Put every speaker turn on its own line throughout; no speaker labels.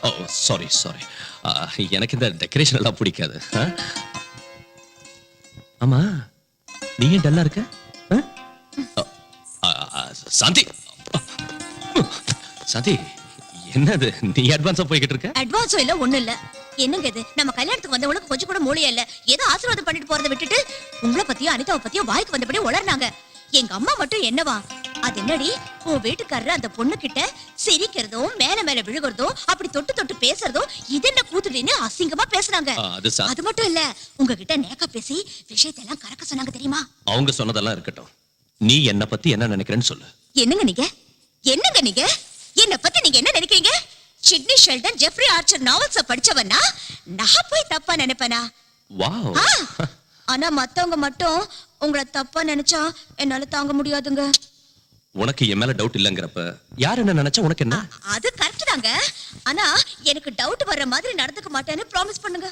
ஓ sorry sorry, எனக்கு இந்த decoration எல்லாம் பிடிக்காது. ஆமா, நீ ஏன் டல்லா இருக்க? சாந்தி, சாந்தி, என்னது நீ அட்வான்ஸா போய்கிட்டு இருக்க?
அட்வான்ஸோ இல்ல ஒண்ணு இல்ல. என்னங்க இது, நம்ம கல்யாணத்துக்கு வந்தவங்களுக்கு கொஞ்சம் கூட மூளையே இல்ல. ஏதோ ஆசீர்வாதம் பண்ணிட்டு போறதை விட்டுட்டு உங்களை பத்தியும் அனிதாவை பத்தியும் வாய்க்கு வந்தபடி உளர்னாங்க. எங்க அம்மா மட்டும் என்னவா, அது என்னடி உன் வீட்டுக்காரர் அந்த பொண்ணு கிட்ட சிரிக்கிறதும் மேல மேல விழுகிறதும் அப்படி தொட்டு தொட்டு பேசுறதும் இது என்ன கூத்துடின்னு அசிங்கமா பேசுறாங்க. அது மட்டும் இல்ல, உங்ககிட்ட நேக்கா பேசி விஷயத்தெல்லாம் கறக்க சொன்னாங்க தெரியுமா?
அவங்க சொன்னதெல்லாம் இருக்கட்டும், நீ என்ன பத்தி என்ன நினைக்கிறேன்னு சொல்லு.
என்னங்க நீங்க, என்னங்க நீங்க என்ன பத்தி நீங்க என்ன நினைக்கிறீங்க? சிட்னி ஷெல்டன், ஜெஃப்ரி ஆர்ச்சர் நாவல்ஸ படிச்சவனா நான் போய் தப்பா நினைப்பேனா?
வாவ்.
ஆனா மத்தவங்க மட்டும் உங்களை தப்பா நினைச்சா என்னால தாங்க முடியாதுங்க.
உனக்கு என் மேல டவுட் இல்லங்கறப்ப யார் என்ன நினைச்சா உனக்கு என்ன?
அது கரெக்ட் தாங்க. ஆனா எனக்கு டவுட் வர்ற மாதிரி நடந்துக்க மாட்டேன்னு ப்ராமிஸ் பண்ணுங்க.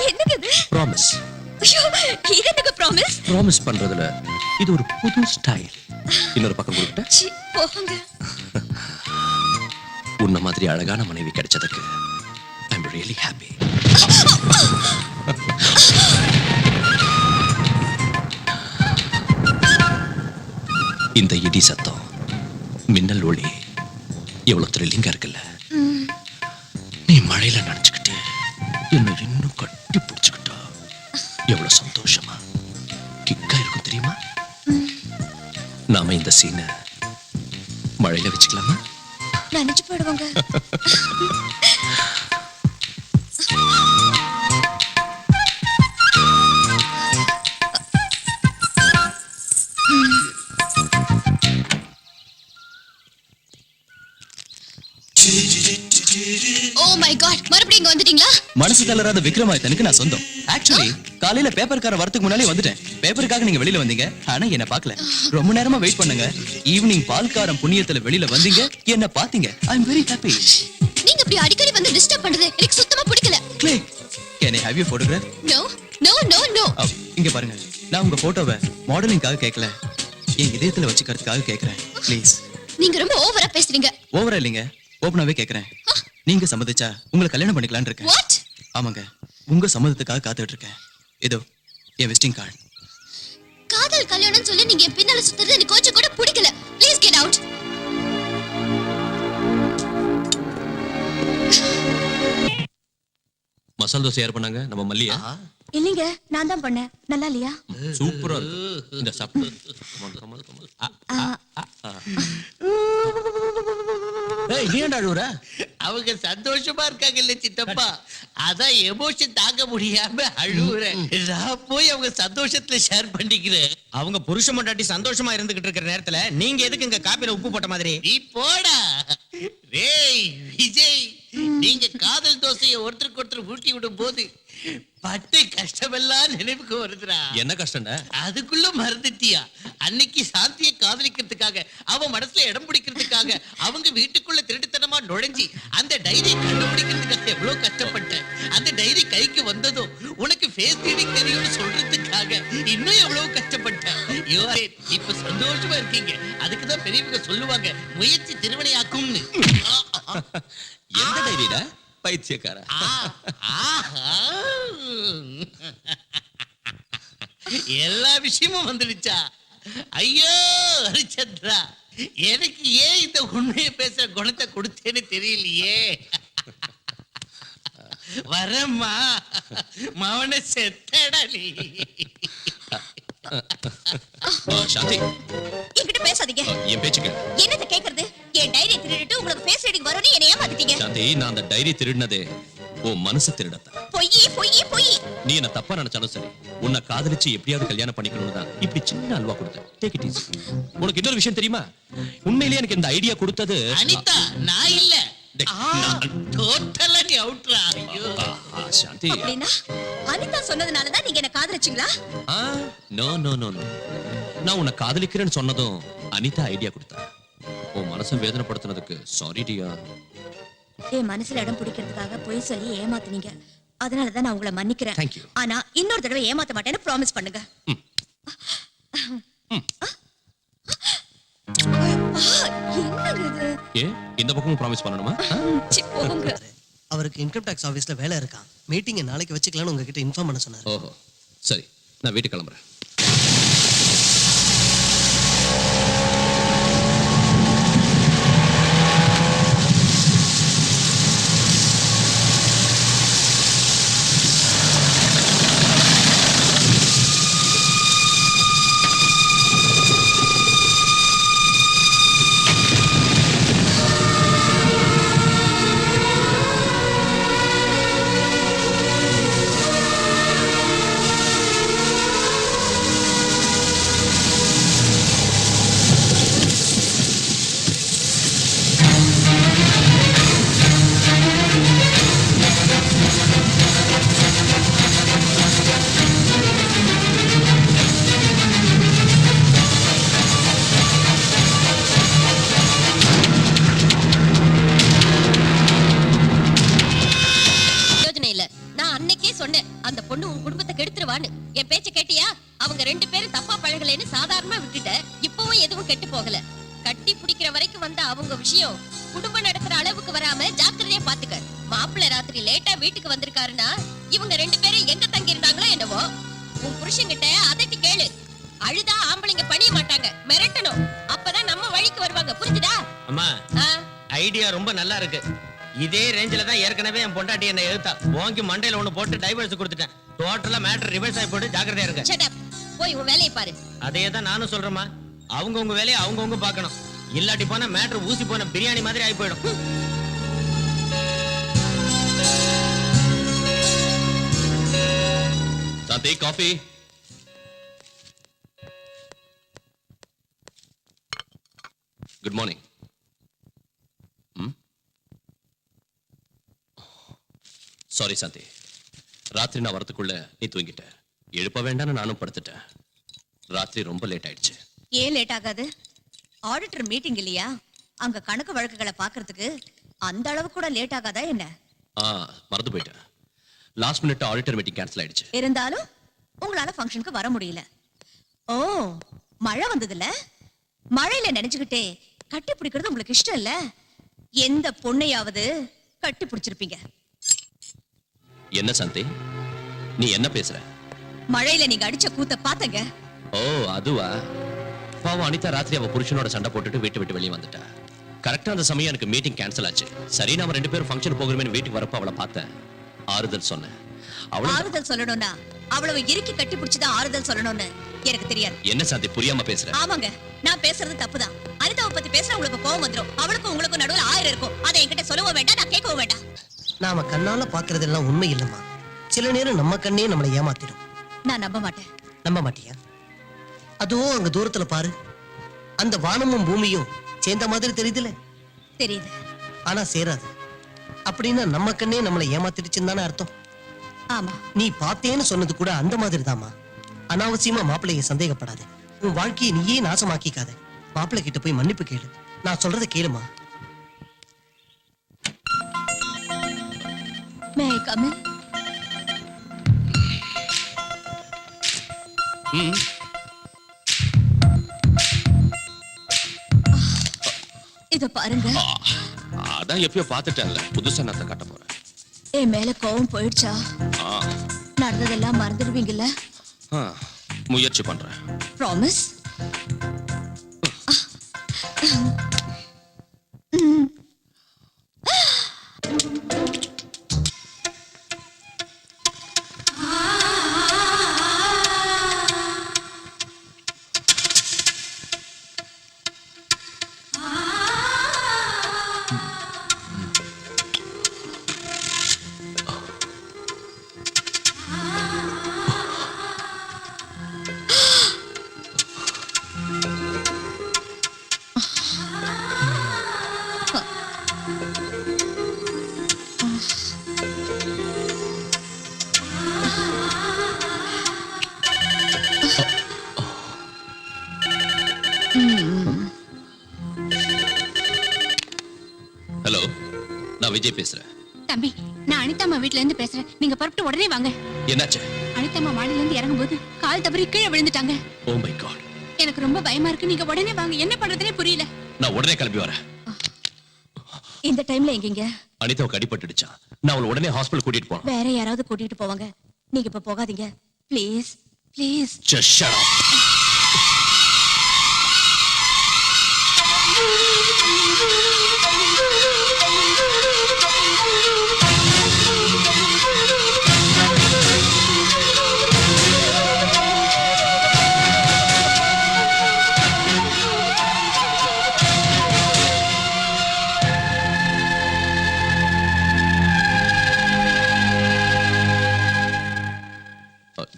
என்னங்க இது?
ப்ராமிஸ்.
ஐயோ, இது என்னங்க ப்ராமிஸ்?
ப்ராமிஸ் பண்றதுல இது ஒரு புது ஸ்டைல். இன்னொரு பக்கம் கொடுத்த
போங்க.
உன்ன மாதிரி அழகான மனைவி கிடைச்சதுக்கு ஐ அம் ரியலி ஹாப்பி. இந்த இடி சத்தம், மின்னல் ஒளி எவ்வளவு த்ரில்லிங்கா இருக்குல்ல. நீ மழையில நனைஞ்சுக்கிட்டு என்ன இன்னும் கட்டி பிடிச்சுக்கிட்டா எவ்வளவு சந்தோஷமா கிக்கா இருக்கும் தெரியுமா? நாம இந்த சீனை மழையில வச்சுக்கலாமா?
நினைச்சு போயிடுவாங்க.
ஓ மை காட், மறுபடியும் இங்க வந்துட்டீங்களா?
மனசு தளராத விக்ரமாதித்தனுக்கு நான் சொந்தம். ஆக்சுவலி காலையில பேப்பர்கார வரதுக்கு முன்னாலே வந்துட்டேன். பேப்பருக்காக நீங்க வெளியில வந்தீங்க, ஆனா என்ன பார்க்கல. ரொம்ப நேரமா வெயிட் பண்ணுங்க. ஈவினிங் பால்காரம் புண்ணியத்துல வெளியில வந்தீங்க, என்ன பாத்தீங்க. ஐ அம் வெரி ஹாப்பி.
நீங்க இப்படி அடிக்கடி வந்து டிஸ்டர்ப் பண்றது எனக்கு சுத்தமா பிடிக்கல.
Click. Can I have your photograph?
No, no, no, no.
இங்க பாருங்க, நான் உங்க போட்டோவை மாடலிங்காக கேட்கல, என் இதயத்துல வச்சுக்கிறதுக்காக கேக்குறேன். ப்ளீஸ்.
நீங்க ரொம்ப ஓவரா பேசுறீங்க.
ஓவரா இல்லைங்க, ஓபனாவே கேக்குறேன். நீங்க சம்மதிச்சா உங்களை கல்யாணம் பண்ணிக்கலாம்னு இருக்கேன்.
What?
ஆமாங்க, உங்க சம்மதத்துக்காக காத்துட்டு இருக்கேன். இதோ என் விசிட்டிங் கார்டு.
காதல் கல்யாணம் சொல்லி நீங்க என் பின்னால சுத்துறது எனக்கு கொஞ்சம் கூட பிடிக்கல. Please get out.
Masala dosa யார் பண்ணாங்க? நம்ம மல்லியா?
இல்லைங்க, நான் தான் பண்ணேன். நல்லா இல்லையா?
சூப்பரா இருக்கு. இந்த சாப்பிடு.
ஏய், நீ என்ன அழுவுற?
அவங்க சந்தோஷமா இருக்காங்க இல்ல சித்தப்பா, அதான் எமோஷன் தாங்க முடியாம அழுவுறேன். நான் போய் அவங்க சந்தோஷத்துல ஷேர் பண்ணிக்கிறேன்.
அவங்க புருஷ பொண்டாட்டி சந்தோஷமா இருந்துகிட்டு இருக்கிற நேரத்துல நீங்க எதுக்கு இங்க காப்பில உப்பு போட்ட மாதிரி?
நீ போடா. டேய் விஜய், நீங்க காதல் தோசையை ஒருத்தருக்கு ஒருத்தர் ஊட்டி விடும் போது பட்ட கஷ்டமெல்லாம் நினைவுக்கு வருதுடா.
என்ன கஷ்டம்டா?
அதுக்குள்ள மறந்துட்டியா? அன்னைக்கு சாந்தியை காதலிக்கிறதுக்காக, அவன் மனசுல இடம் பிடிக்கிறதுக்காக, அவங்க வீட்டுக்குள்ள திருட்டுத்தனமா நுழைஞ்சி அந்த டைரி கண்டுபிடிக்கிறதுக்காக எவ்வளவு கஷ்டப்பட்டேன். அந்த டைரி கைக்கு வந்ததும் உனக்கு ஃபேஸ் ரீடிங் தெரியும்னு சொல்றதுக்காக இன்னும் எவ்வளவு கஷ்டப்பட்டேன். இப்ப சந்தோஷமா இருக்கீங்க. அதுக்குதான் பெரியவங்க சொல்லுவாங்க, முயற்சி திருவினையாக்கும்னு.
எந்த டைரிடா பைத்தியக்கார?
எல்லா விஷயமும் வந்துடுச்சா? ஐயோ ஹரிச்சந்திரா, எனக்கு ஏன் இந்த உண்மையை பேசுற குணத்தை கொடுத்தேன்னு தெரியலையே. வரம்மா, மவன செத்தடா நீ.
சாந்தி,
என்கிட்ட பேசாதீங்க.
என் பேச்சுக்கு
என்னது கேக்குறது? என் டைரி திருடிட்டு உங்களுக்கு ஃபேஸ் ரீடிங் வரும்னு என்ன ஏமாத்திட்டீங்க.
சாந்தி, நான் அந்த டைரி திருடினதே உன் மனசு திருடத்தான்.
பொய் பொய் பொய்.
நீ என்ன தப்பா நினைச்சாலும் சரி, உன்னை காதலிச்சு எப்படியாவது கல்யாணம் பண்ணிக்கணும்னு தான் இப்படி சின்ன அல்வா கொடுத்தேன். Take it easy. உனக்கு இன்னொரு விஷயம் தெரியுமா? உண்மையிலேயே எனக்கு இந்த ஐடியா கொடுத்தது
அனிதா, நான் இல்ல. டோட்டலா நீ அவுட்ரா. ஐயோ
சாந்தி,
அப்படின்னா அனிதா சொன்னதுனால தான் நீங்க என்ன காதலிச்சீங்களா?
நோ நோ நோ நோ, நான் உன்னை காதலிக்கிறேன்னு சொன்னதும் அனிதா ஐடியா கொடுத்தா. உன் மனசை வேதனைப்படுத்தினதுக்கு சாரி டியா.
என் மனசுல இடம் பிடிக்கிறதுக்காக பொய் சொல்லி ஏமாத்துனீங்க. அதனாலதான் நான் உங்களை மன்னிக்கிறேன்.
Thank you.
ஆனா இன்னொரு தடவை ஏமாத்த மாட்டேன்னு ப்ராமிஸ் பண்ணுங்க. என்னங்க இது?
ஏ இந்த பக்கமும் ப்ராமிஸ் பண்ணணுமா?
சி, போங்க.
அவருக்கு இன்கம் டாக்ஸ் ஆபீஸ்ல வேலை இருக்கான். மீட்டிங்கை நாளைக்கு வச்சுக்கலாம்னு உங்ககிட்ட இன்ஃபார்ம் பண்ண சொன்னாரு.
ஓஹோ சரி, நான் வீட்டுக்கு கிளம்புறேன்.
யோசனை இல்ல. நான் அன்னைக்கே சொன்னேன் அந்த பொண்ணு உன் குடும்பத்தை கெடுத்துருவான்னு. என் பேச்ச கேட்டியா? அவங்க 2 பேரும் தப்பா பழகலைன்னு சாதாரணமா விட்டுட்ட. இப்பவும் எதுவும் கெட்டு போகல. கட்டி பிடிக்கிற வரைக்கும் வந்த அவங்க விஷயம் குடும்பம் நடத்துற அளவுக்கு வராம ஜாக்கிரதையா பாத்துக்க. மாப்பிள்ளை ராத்திரி லேட்டா வீட்டுக்கு வந்திருக்காருன்னா இவங்க 2 பேரும் எங்க தங்கி இருந்தாங்களோ என்னவோ. உன் புருஷன்கிட்ட அதட்டி கேளு. அழுதா ஆம்பளைங்க பணிய மாட்டாங்க, மிரட்டணும். அப்பதான் நம்ம வழிக்கு வருவாங்க. புரிஞ்சுதா?
அம்மா
ஆ,
ஐடியா ரொம்ப நல்லா இருக்கு. இதே ரேஞ்சில தான் ஏற்கனவே என் பொண்டாட்டி என்ன எழுத்தா வாங்கி மண்டையில ஒண்ணு போட்டு டைவர்ஸ் கொடுத்துட்டேன். டோட்டலா மேட்டர் ரிவர்ஸ் ஆகி போட்டு ஜாக்கிரதையா இருக்க.
shut up. போய் உன் வேலையை பாரு.
அதே தான் நானும் சொல்றேம்மா. அவங்கவங்க வேலையை அவங்கவங்க பார்க்கணும். இல்லாட்டி போனா மேட்டர் ஊசி போன பிரியாணி மாதிரி ஆகி போயிடும்.
சாந்தி காஃபி. Good morning. சாரி சாந்தி, ராத்திரி நான் வரதுக்குள்ள நீ தூங்கிட்ட. எழுப்ப வேண்டாம்னு நானும் படுத்துட்டேன். ராத்திரி ரொம்ப லேட் ஆயிடுச்சு.
ஏன் லேட் ஆகாது? ஆடிட்டர் மீட்டிங் இல்லையா? அங்க கணக்கு வழக்குகளை பாக்குறதுக்கு அந்த அளவு கூட லேட் ஆகாதா என்ன?
மறந்து போயிட்டேன். Last minute auditor meeting cancel ஆயிடுச்சு.
இருந்தாலும் உங்களால ஃபங்க்ஷனுக்கு வர முடியல. ஓ, மழை வந்ததுல மழையில நினைச்சுக்கிட்டே கட்டி பிடிக்கிறது உங்களுக்கு இஷ்டம் இல்ல? எந்த பொண்ணையாவது கட்டி பிடிச்சிருப்பீங்க?
என்ன சாந்தி, நீ என்ன பேசுற?
மழையில நீங்க அடிச்ச கூத்த பாத்தங்க.
ஓ அதுவா? பாவம் அனிதா ராத்திரி அவ புருஷனோட சண்டை போட்டுட்டு வீட்டு விட்டு வெளியே வந்துட்டா. கரெக்டா அந்த சமயம் எனக்கு மீட்டிங் கேன்சல் ஆச்சு. சரி, நாம 2 பேரும் ஃபங்க்ஷன் போகிறோமே வீட்டுக்கு வரப்ப அவளை பார்த்தேன். ஆறுதல் சொன்னேன். அவளை
ஆறுதல் சொல்லணும்னா அவ்வளவு இறுக்கி கட்டி பிடிச்சுதான் ஆறுதல் சொல்லணும்னு எனக்கு தெரியாது.
என்ன சாந்தி புரியாம பேசுற?
ஆமாங்க, நான் பேசுறது தப்புதான். அனிதாவை பத்தி பேசுற உங்களுக்கு கோவம் வந்துரும். அவளுக்கும் உங்களுக்கும் நடுவுல 1000 இருக்கும். அதை என்கிட்ட சொல்லவும் வேண்டாம், நான் கேட்கவும் வேண்டாம்.
நாம கண்ணால பாக்குறதெல்லாம் உண்மை இல்லம்மா. சில நேரம் நம்ம கண்ணே நம்மளை ஏமாத்திடும்.
நான் நம்ப மாட்டேன்.
நம்ப மாட்டியா? அதுவும் அங்க தூரத்துல பாரு, அந்த வானமும் பூமியும் சேர்ந்த மாதிரி தெரியுதுல.
தெரியுது.
ஆனா சேராது. அப்படின்னா நம்ம கண்ணே நம்மளை ஏமாத்திடுச்சுன்னு தானே அர்த்தம்.
ஆமா,
நீ பார்த்தேன்னு சொன்னது கூட அந்த மாதிரி தாமா. அனாவசியமா மாப்பிள்ளைய சந்தேகப்படாத. உன் வாழ்க்கையை நீயே நாசமாக்கிக்காத. மாப்பிள்ளை கிட்ட போய் மன்னிப்பு கேளு. நான் சொல்றத கேளுமா.
மே ஐ கம் இன்? இத பாருங்க.
அதான் எப்பயோ பார்த்துட்டேன்ல, புதுசா நான் காட்ட போறேன்.
என் மேல கோவம் போயிடுச்சா? நடந்ததெல்லாம் மறந்துடுவீங்கல்ல?
முயற்சி பண்றேன்.
ப்ராமிஸ்?
ஹலோ, நான் விஜய் பேசுறேன்.
தம்பி, நான் அனிதாம்மா வீட்ல இருந்து பேசுறேன். நீங்க புறப்பட்டு உடனே வாங்க.
என்னாச்சு?
அனிதாம்மா மாடியில இருந்து இறங்கும்போது கால் தவறி கீழே விழுந்துட்டாங்க.
Oh my god.
எனக்கு ரொம்ப பயமா இருக்கு. நீங்க உடனே வாங்க. என்ன பண்றதுனே புரியல.
நான் உடனே கிளம்பி வரேன்.
இந்த டைம்ல எங்கீங்க?
அனிதாவுக்கு அடிபட்டுடுச்சா, நான் அவளை உடனே ஹாஸ்பிடல் கூட்டிட்டு போறேன்.
வேற யாராவது கூட்டிட்டு போவாங்க, நீங்க இப்ப போகாதீங்க please please.
Just shut up.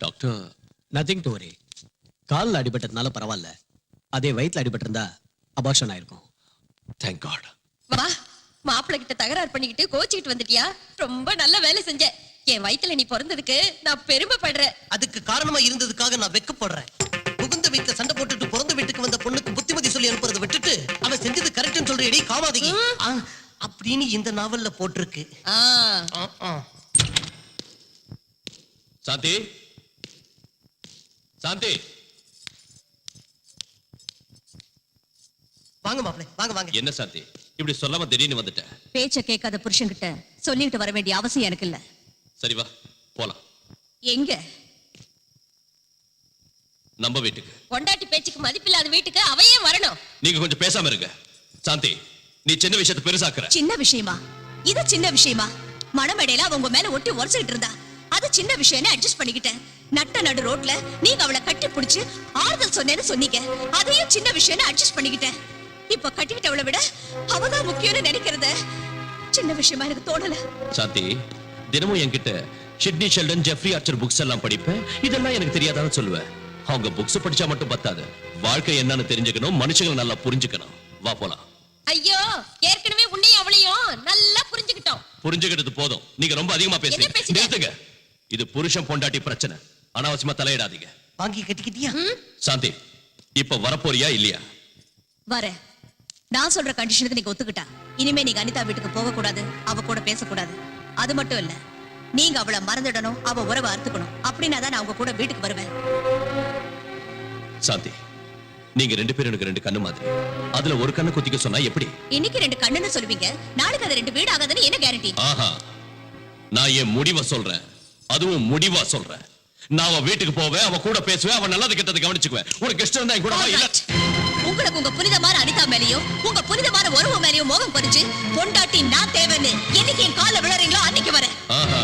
Doctor,
nothing to worry. காலில் அடிபட்டதுனால பரவாயில்ல, அதே வயிற்றுல அடிபட்டிருந்தா அபார்ஷன் ஆயிருக்கும்.
Thank God.
வா, மாப்பிள்ளை கிட்ட தகராறு பண்ணிக்கிட்டு கோச்சிக்கிட்டு வந்துட்டியா? ரொம்ப நல்ல வேலை செஞ்ச. என் வயித்துல நீ பிறந்ததுக்கு நான் பெருமைப்படுறேன்.
அதுக்கு காரணமா இருந்ததுக்காக நான் வெக்கப்படுறேன். புகுந்த வீட்டுல சண்டை போட்டுட்டு பிறந்த வீட்டுக்கு வந்த பொண்ணுக்கு புத்திமதி சொல்லி அனுப்புறதை விட்டுட்டு அவன் செஞ்சது கரெக்ட்னு சொல்றேடி காமாதீங்க அப்படின்னு இந்த நாவல்ல போட்டிருக்கு.
சாந்தி, சாந்தி,
வாங்க மாப்பிளை, வாங்க வாங்க.
என்ன சாந்தி இப்படி சொல்லாம திடீர்னு வந்துட்ட?
பேச்ச கேட்காத புருஷன்கிட்ட சொல்லிட்டு வர வேண்டிய அவசியம் எனக்கு இல்ல.
சரி வா போலாம்.
எங்க?
நம்ம வீட்டுக்கு.
பொண்டாட்டி பேச்சுக்கு மதிப்பில்லாத வீட்டுக்கு அவையே வரணும்.
நீங்க கொஞ்சம் பேசாம இருங்க. சாந்தி, நீ சின்ன விஷயத்தை பெருசாக்குற.
சின்ன விஷயமா? இது சின்ன விஷயமா? மணமேடையில அவங்க மேல ஒட்டி உரசிட்டு இருந்தா அது சின்ன விஷயம்னு அட்ஜஸ்ட் பண்ணிக்கிட்டேன். நட்ட நடு ரோட்ல நீங்க அவளை கட்டி பிடிச்சு ஆறுதல் சொன்னேன்னு சொன்னீங்க, அதையும் சின்ன விஷயம்னு அட்ஜஸ்ட் பண்ணிக்கிட்டேன். இப்ப கட்டிக்கிட்டவளை விட அவதான் முக்கியம்னு நினைக்கிறத சின்ன விஷயமா எனக்கு தோணல.
சாந்தி, தினமும் என்கிட்ட Sidney Sheldon, Jeffrey Archer books எல்லாம் படிப்பேன். இதெல்லாம் எனக்கு தெரியாதான்னு சொல்லுவேன். அவங்க புக்ஸ் படிச்சா மட்டும் பத்தாது, வாழ்க்கை என்னன்னு தெரிஞ்சுக்கணும், மனுஷங்களை நல்லா புரிஞ்சுக்கணும். வா போலாம்.
ஐயோ, ஏற்கனவே உன்னையும் அவளையும் நல்லா புரிஞ்சுக்கிட்டோம்.
புரிஞ்சுக்கிட்டது போதும், நீங்க ரொம்ப அதிகமா
என்ன
பேசுறீங்க.
பேசுறீங்க?
நிறுத்துங்க. இது புருஷன் பொண்டாட்டி பிரச்சனை, அனாவசியமா தலையிடாதீங்க.
வாங்கி கட்டிக்கிட்டியா?
சாந்தி, இப்ப வரப்போறியா இல்லையா?
வர. நான் சொல்ற கண்டிஷனுக்கு நீங்க ஒத்துக்கிட்டா இனிமே நீங்க அனிதா வீட்டுக்கு போக கூடாது, அவ கூட பேசக்கூடாது. அது மட்டும் இல்ல, நீங்க அவளை மறந்துடணும், அவ உறவை அறுத்துக்கணும். அப்படின்னா தான் நான் உங்க கூட வீட்டுக்கு வருவேன்.
சாந்தி, நீங்க ரெண்டு பேரும் எனக்கு ரெண்டு கண்ணு மாதிரி. அதுல ஒரு கண்ணு குத்திக்க சொன்னா எப்படி?
இன்னைக்கு ரெண்டு கண்ணுன்னு சொல்லுவீங்க, நாளைக்கு அது ரெண்டு வீடு ஆகாதுன்னு என்ன கேரண்டி?
ஆஹா, நான் என் முடிவை சொல்றேன், அதுவும் முடிவா சொல்றேன். நான் அவ வீட்டுக்கு போவேன், அவ கூட பேசுவேன், அவ நல்லது கெட்டது கவனிச்சுக்குவேன். ஒரு கெஸ்ட் இருந்தா என் கூட வா. இல்ல,
உங்களுக்கு உங்க புனிதமான அனிதா மேலயும் உங்க புனிதமான உறவு மேலயும் மோகம் பறிச்சு பொண்டாட்டி நான் தேவைன்னு என்னைக்கு என் கால விழறீங்களோ அன்னைக்கு வரேன்.
ஆஹா,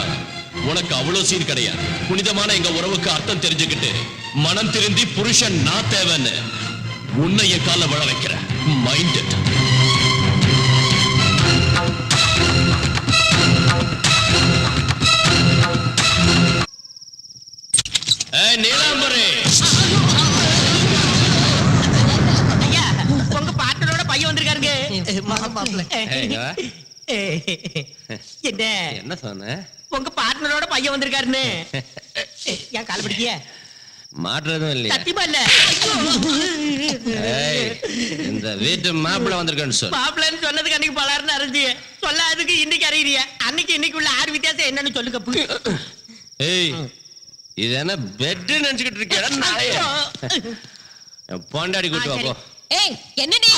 உனக்கு அவ்வளவு சீன் கிடையாது. புனிதமான எங்க உறவுக்கு அர்த்தம் தெரிஞ்சுக்கிட்டு மனம் திருந்தி புருஷன் நான் தேவைன்னு உன்னை என் கால விழ வைக்கிற மைண்ட். நீலாம்பரி,
ஐயா, உங்க பார்ட்னரோட பையன் வந்திருக்காருங்க.
மாப்பிளை,
என்ன
என்ன சொன்ன?
உங்க பார்ட்னரோட பையன் வந்திருக்காருன்னு ஏன் கால் பிடிக்கிய?
மாற்றதும் இல்லையா?
சத்தியமா இல்ல.
ஏய், இந்த வீட்டு மாப்பிள்ளை வந்திருக்கேன்னு சொல்லு.
மாப்பிள்ளைன்னு சொன்னதுக்கு அன்னைக்கு பலாருன்னு அறிஞ்சிய சொல்லாததுக்கு இன்னைக்கு அறியறிய. அன்னைக்கு உள்ள 6 வித்தியாசம் என்னன்னு சொல்லுங்க.
ஏய், இது என்ன பெட் நினைச்சுக்கிட்டு இருக்கியா? பொண்டாடி கூட்டு வா போ.
ஏய், என்னடி?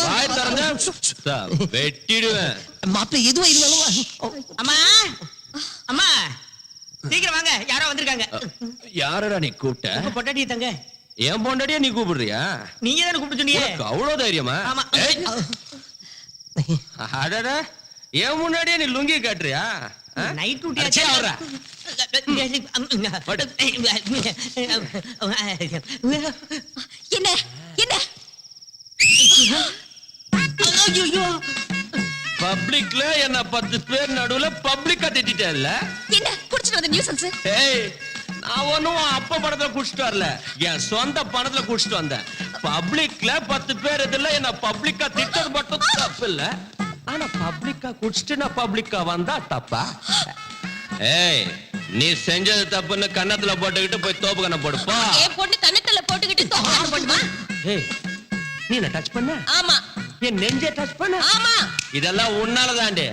வாய் திறந்தா வெட்டிடுவேன்.
மாப்பிளை எதுவா இருந்தாலும்
அம்மா, அம்மா, சீக்கிரம் வாங்க, யாரோ வந்திருக்காங்க.
யாரடா நீ கூப்பிட்ட?
உங்க பொண்டாட்டி தங்க.
என் பொண்டாட்டியா நீ கூப்பிடுறியா?
நீங்க தானே கூப்பிட்டு சொன்னீங்க.
உனக்கு அவ்வளவு தைரியமா?
ஆமா.
அடடா, என் முன்னாடியே நீ லுங்கி காட்டுறியா?
நைட் டியூட்டி
அடிச்சே ஆவறா.
என்ன என்ன
பப்ளிக்ல என்ன 10 பேர் நடுவுல பப்ளிக்கா திட்டிட்டேல்ல?
என்ன குடிச்சிட்டு வந்த நியூசன்ஸ்?
ஏய், நான் ஒண்ணும் அப்ப படத்துல குடிச்சிட்டு வரல, என் சொந்த பணத்துல குடிச்சிட்டு வந்தேன். பப்ளிக்ல 10 பேர் இதுல என்ன பப்ளிக்கா திட்டது மட்டும் தப்பு இல்ல, ஆனா பப்ளிக்கா குடிச்சிட்டு நான் பப்ளிக்கா வந்தா தப்பா? ஏய், நீ செஞ்சது தப்புன்னு கன்னத்துல போட்டுக்கிட்டு போய் தோப்பு கண்ண போடுப்பா.
என் பொண்ணு கண்ணத்துல போட்டுக்கிட்டு தோப்பு போடுமா?
ஏய், நீ என்ன டச் பண்ண?
ஆமா
என் நெஞ்சே டச் பண்ண?
ஆமா.
இதெல்லாம் உன்னாலதாண்டி.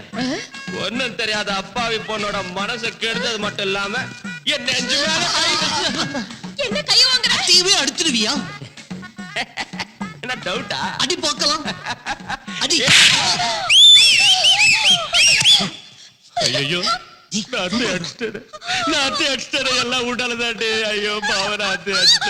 ஒண்ணும் தெரியாத அப்பாவி பொண்ணோட மனசை கெடுத்தது மட்டும் இல்லாம என் நெஞ்சு மேல
என்ன கை வாங்குற?
தீவே அடிச்சிருவியா?
என்ன டவுட்டா?
அடி பார்க்கலாம் அடி
ஐயோ நான் அடிச்சிட்டேன் எல்லாம் உண்டாலதாண்டே. ஐயோ பாவனா அடிச்சிட்டேன்.